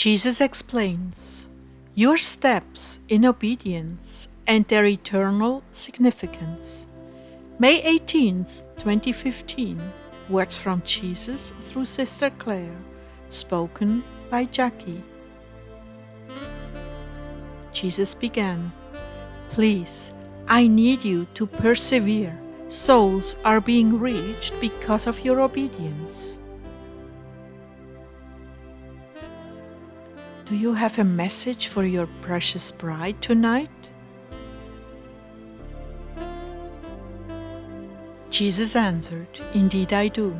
Jesus explains your steps in obedience and their eternal significance. May 18th, 2015. Words from Jesus through Sister Clare, spoken by Jackie. Jesus began, "Please, I need you to persevere. Souls are being reached because of your obedience." Do you have a message for your precious bride tonight? Jesus answered, "Indeed I do.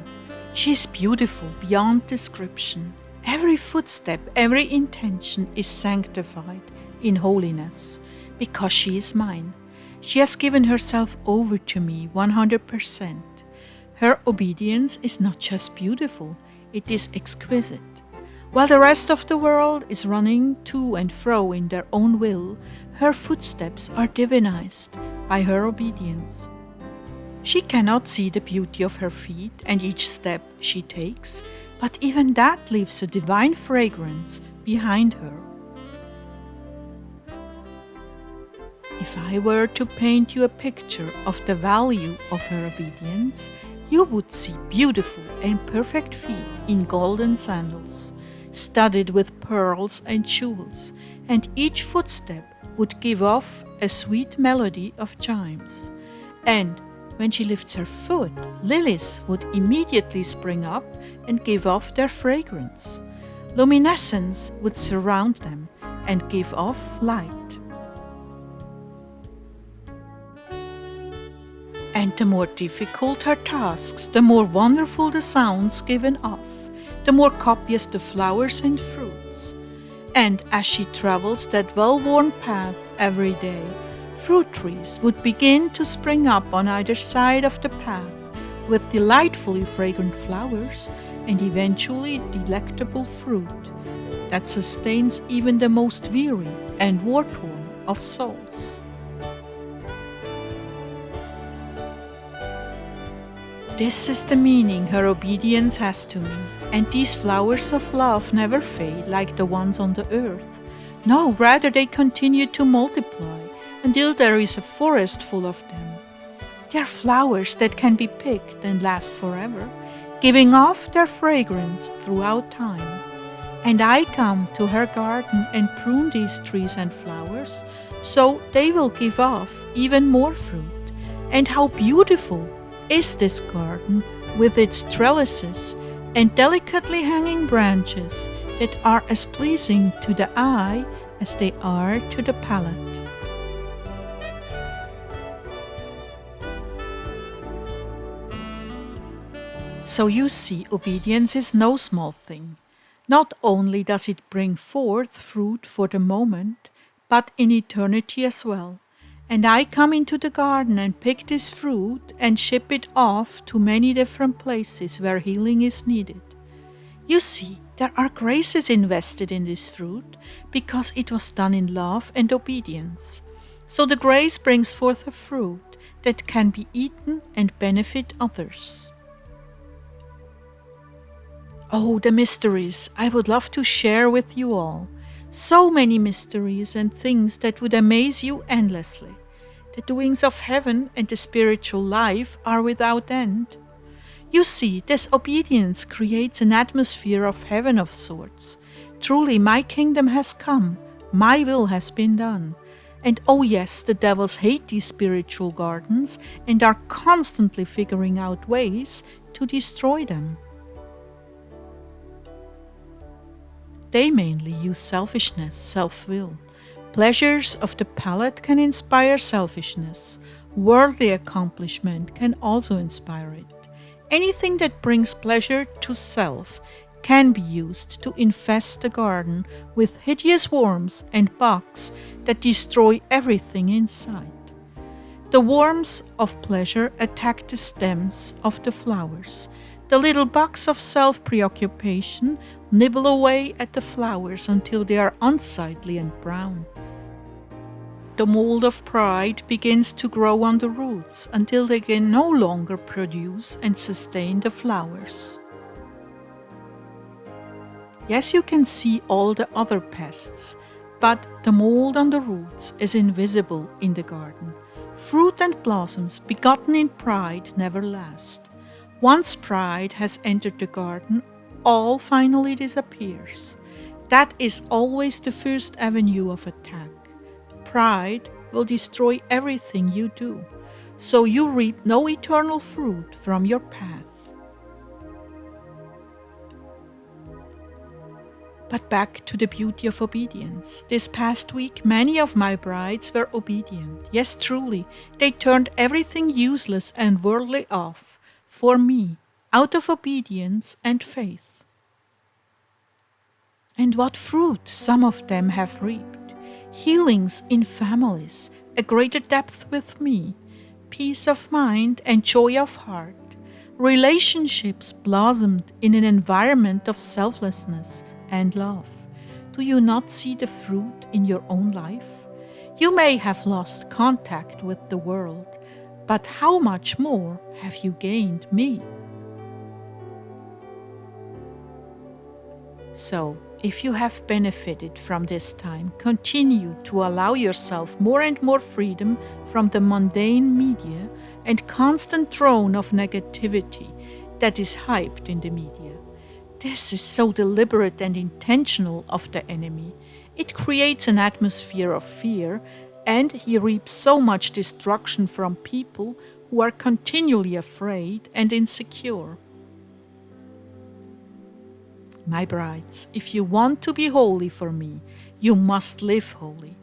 She is beautiful beyond description. Every footstep, every intention is sanctified in holiness, because she is mine. She has given herself over to me 100%. Her obedience is not just beautiful, it is exquisite. While the rest of the world is running to and fro in their own will, her footsteps are divinized by her obedience. She cannot see the beauty of her feet and each step she takes, but even that leaves a divine fragrance behind her. If I were to paint you a picture of the value of her obedience, you would see beautiful and perfect feet in golden sandals, studded with pearls and jewels, and each footstep would give off a sweet melody of chimes. And when she lifts her foot, lilies would immediately spring up and give off their fragrance. Luminescence would surround them and give off light. And the more difficult her tasks, the more wonderful the sounds given off, the more copious the flowers and fruits. And as she travels that well-worn path every day, fruit trees would begin to spring up on either side of the path with delightfully fragrant flowers and eventually delectable fruit that sustains even the most weary and war-torn of souls. This is the meaning her obedience has to me, and these flowers of love never fade like the ones on the earth. No, rather they continue to multiply until there is a forest full of them. They are flowers that can be picked and last forever, giving off their fragrance throughout time. And I come to her garden and prune these trees and flowers, so they will give off even more fruit. And how beautiful is this garden with its trellises and delicately hanging branches that are as pleasing to the eye as they are to the palate. So you see, obedience is no small thing. Not only does it bring forth fruit for the moment, but in eternity as well. And I come into the garden and pick this fruit and ship it off to many different places where healing is needed. You see, there are graces invested in this fruit because it was done in love and obedience. So the grace brings forth a fruit that can be eaten and benefit others. Oh, the mysteries I would love to share with you all. So many mysteries and things that would amaze you endlessly. The doings of heaven and the spiritual life are without end. You see, this obedience creates an atmosphere of heaven of sorts. Truly, my kingdom has come, my will has been done. And oh yes, the devils hate these spiritual gardens and are constantly figuring out ways to destroy them. They mainly use selfishness, self-will. Pleasures of the palate can inspire selfishness. Worldly accomplishment can also inspire it. Anything that brings pleasure to self can be used to infest the garden with hideous worms and bugs that destroy everything in sight. The worms of pleasure attack the stems of the flowers. The little bugs of self-preoccupation nibble away at the flowers until they are unsightly and brown. The mold of pride begins to grow on the roots until they can no longer produce and sustain the flowers. Yes, you can see all the other pests, but the mold on the roots is invisible in the garden. Fruit and blossoms begotten in pride never last. Once pride has entered the garden, all finally disappears. That is always the first avenue of attack. Pride will destroy everything you do, so you reap no eternal fruit from your path. But back to the beauty of obedience. This past week, many of my brides were obedient. Yes, truly, they turned everything useless and worldly off for me, out of obedience and faith. And what fruit some of them have reaped! Healings in families, a greater depth with me, peace of mind and joy of heart. Relationships blossomed in an environment of selflessness and love. Do you not see the fruit in your own life? You may have lost contact with the world, but how much more have you gained me? So, if you have benefited from this time, continue to allow yourself more and more freedom from the mundane media and constant drone of negativity that is hyped in the media. This is so deliberate and intentional of the enemy. It creates an atmosphere of fear, and he reaps so much destruction from people who are continually afraid and insecure. My brides, if you want to be holy for me, you must live holy.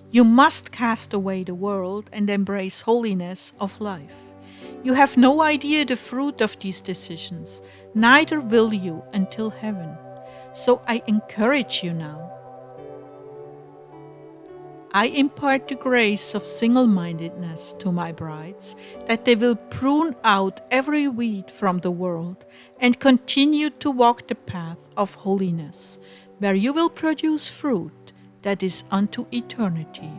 You must cast away the world and embrace holiness of life. You have no idea the fruit of these decisions, neither will you until heaven. So I encourage you now. I impart the grace of single-mindedness to my brides, that they will prune out every weed from the world and continue to walk the path of holiness, where you will produce fruit that is unto eternity.